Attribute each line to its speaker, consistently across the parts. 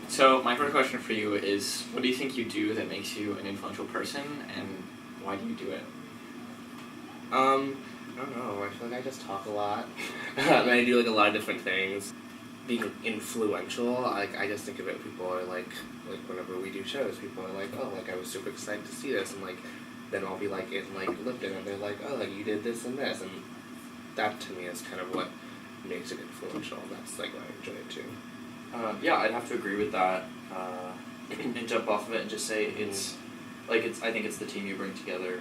Speaker 1: So my first question for you is, what do you think you do that makes you an influential person, and why do you do it?
Speaker 2: I don't know. I feel like I just talk a lot. And I do like a lot of different things. Being influential, I just think of it. People are like whenever we do shows, people are like, oh, like I was super excited to see this, and like then I'll be like in like Lipton, and they're like, oh, like you did this and this, and that to me is kind of what makes it influential. That's like why I enjoy it too.
Speaker 3: Yeah, I'd have to agree with that, and jump off of it and just say I think it's the team you bring together,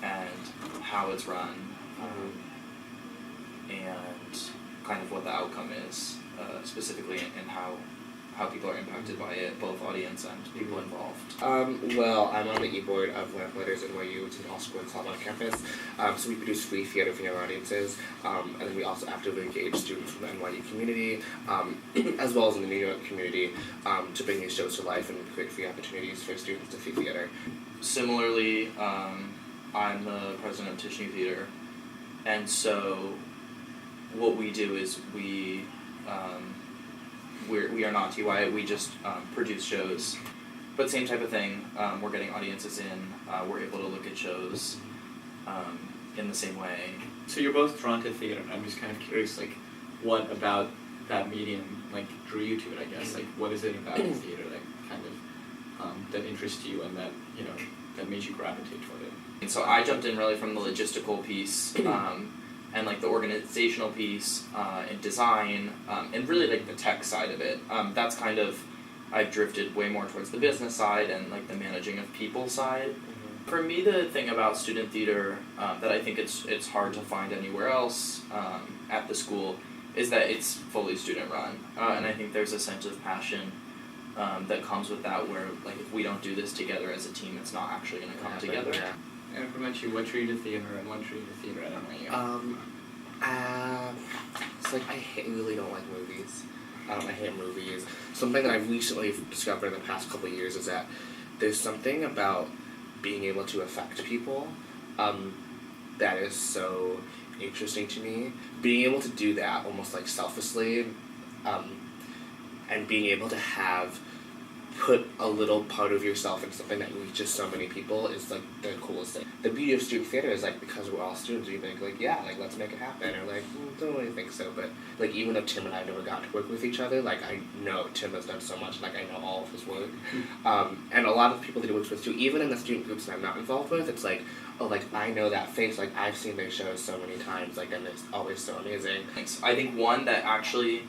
Speaker 3: and how it's run, and kind of what the outcome is, specifically, and how people are impacted by it, both audience and people involved.
Speaker 2: Well, I'm on the e-board of Lamplighters NYU, which is an all-school and on campus. So we produce free theater for young audiences, and then we also actively engage students from the NYU community, as well as in the New York community, to bring these shows to life and create free opportunities for students to see theater.
Speaker 3: Similarly, I'm the president of Tish New Theater, and so what we do is we are not TY, we just produce shows. But same type of thing, we're getting audiences in, we're able to look at shows in the same way.
Speaker 1: So you're both drawn to theater, and I'm just kind of curious, like, what about that medium, like, drew you to it, I guess? Like, what is it about theater that kind of, that interests you and that, you know, that made you gravitate toward it?
Speaker 3: And so I jumped in really from the logistical piece, and like the organizational piece, and design, and really like the tech side of it. That's kind of, I've drifted way more towards the business side and like the managing of people side. For me, the thing about student theater that I think it's hard to find anywhere else at the school is that it's fully student run, and I think there's a sense of passion that comes with that, where like if we don't do this together as a team, it's not actually going to come together.
Speaker 1: Yeah. And what about you? What drew you to theater, and what drew you to theater at NYU?
Speaker 2: It's like I really don't like movies. I hate movies. Something that I've recently discovered in the past couple of years is that there's something about being able to affect people that is so interesting to me. Being able to do that almost like selflessly, and being able to put a little part of yourself in something that reaches so many people is like the coolest thing. The beauty of student theater is like, because we're all students, we think like, yeah, like let's make it happen, or like, don't really think so, but like even though Tim and I never got to work with each other, like I know Tim has done so much, like I know all of his work, and a lot of people that he works with too, even in the student groups that I'm not involved with, it's like, oh, like I know that face, like I've seen their shows so many times, like, and it's always so amazing.
Speaker 3: I think one that actually,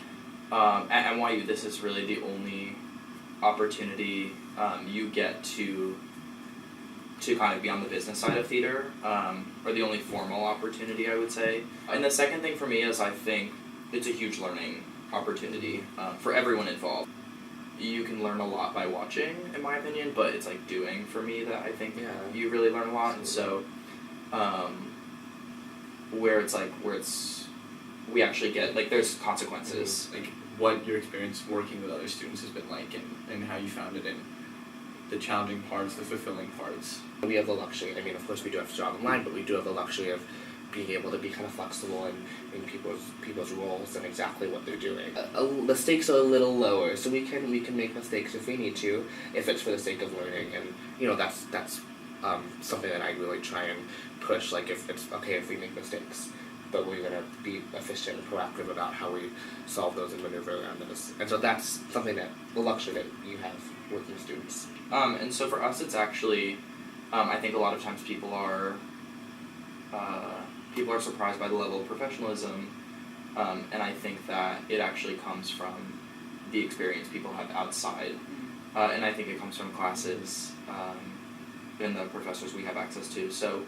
Speaker 3: at NYU, this is really the only opportunity you get to kind of be on the business side of theater, or the only formal opportunity, I would say. And the second thing for me is I think it's a huge learning opportunity for everyone involved. You can learn a lot by watching, in my opinion, but it's like doing for me that I think you really learn a lot. And so where we actually get, like, there's consequences.
Speaker 1: Like, what your experience working with other students has been like, and how you found it in the challenging parts, the fulfilling parts.
Speaker 2: We have the luxury, I mean, of course we do have to draw the line, but we do have the luxury of being able to be kind of flexible in people's roles and exactly what they're doing. The stakes are a little lower, so we can make mistakes if we need to, if it's for the sake of learning, and you know that's something that I really try and push. Like, if it's okay if we make mistakes, but we're going to be efficient and proactive about how we solve those and maneuver around those. And so that's something that, the luxury that you have working with students.
Speaker 3: And so for us, it's actually, I think a lot of times people are surprised by the level of professionalism, and I think that it actually comes from the experience people have outside, and I think it comes from classes and the professors we have access to. So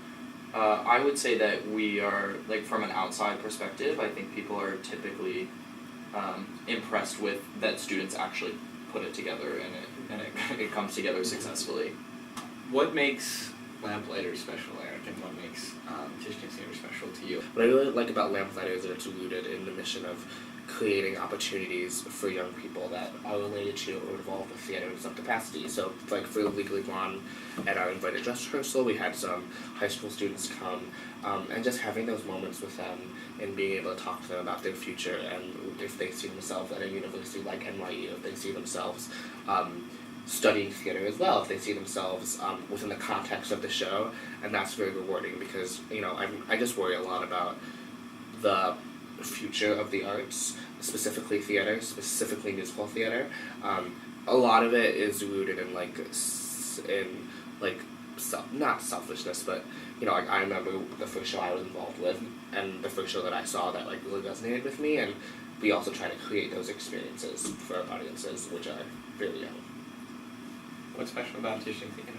Speaker 3: I would say that we are, like, from an outside perspective, I think people are typically impressed with that students actually put it together and it comes together successfully.
Speaker 1: What makes Lamplighters special, Eric, and what makes Tisch Theater special to you?
Speaker 2: What I really like about Lamplighters is that it's rooted in the mission of creating opportunities for young people that are related to or involved with theater in some capacity. So, like for Legally Blonde, at our invited dress rehearsal, we had some high school students come, and just having those moments with them and being able to talk to them about their future and if they see themselves at a university like NYU, if they see themselves studying theater as well, if they see themselves within the context of the show, and that's very rewarding because, you know, I just worry a lot about the future of the arts, specifically theater, specifically musical theater. A lot of it is rooted in not selfishness, but you know, like I remember the first show I was involved with, and the first show that I saw that like really resonated with me, and we also try to create those experiences for our audiences, which are very young.
Speaker 1: What's special about teaching theater?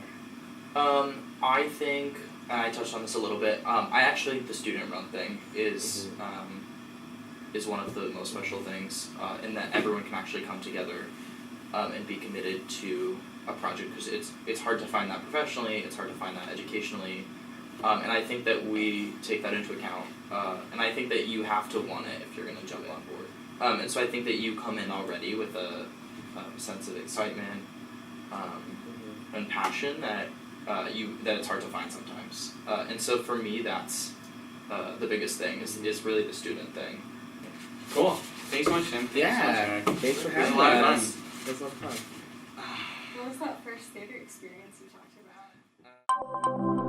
Speaker 3: I think, and I touched on this a little bit, the student run thing is one of the most special things, in that everyone can actually come together and be committed to a project, because it's hard to find that professionally, it's hard to find that educationally, and I think that we take that into account, and I think that you have to want it if you're going to jump on board. And so I think that you come in already with a sense of excitement and passion that it's hard to find sometimes. And so for me, that's the biggest thing is really the student thing.
Speaker 1: Cool. Thanks so much, Tim.
Speaker 2: Yeah, thanks for having
Speaker 1: It was a lot of
Speaker 2: us.
Speaker 1: fun.
Speaker 2: It was a lot of fun.
Speaker 4: What was that first theater experience you talked about?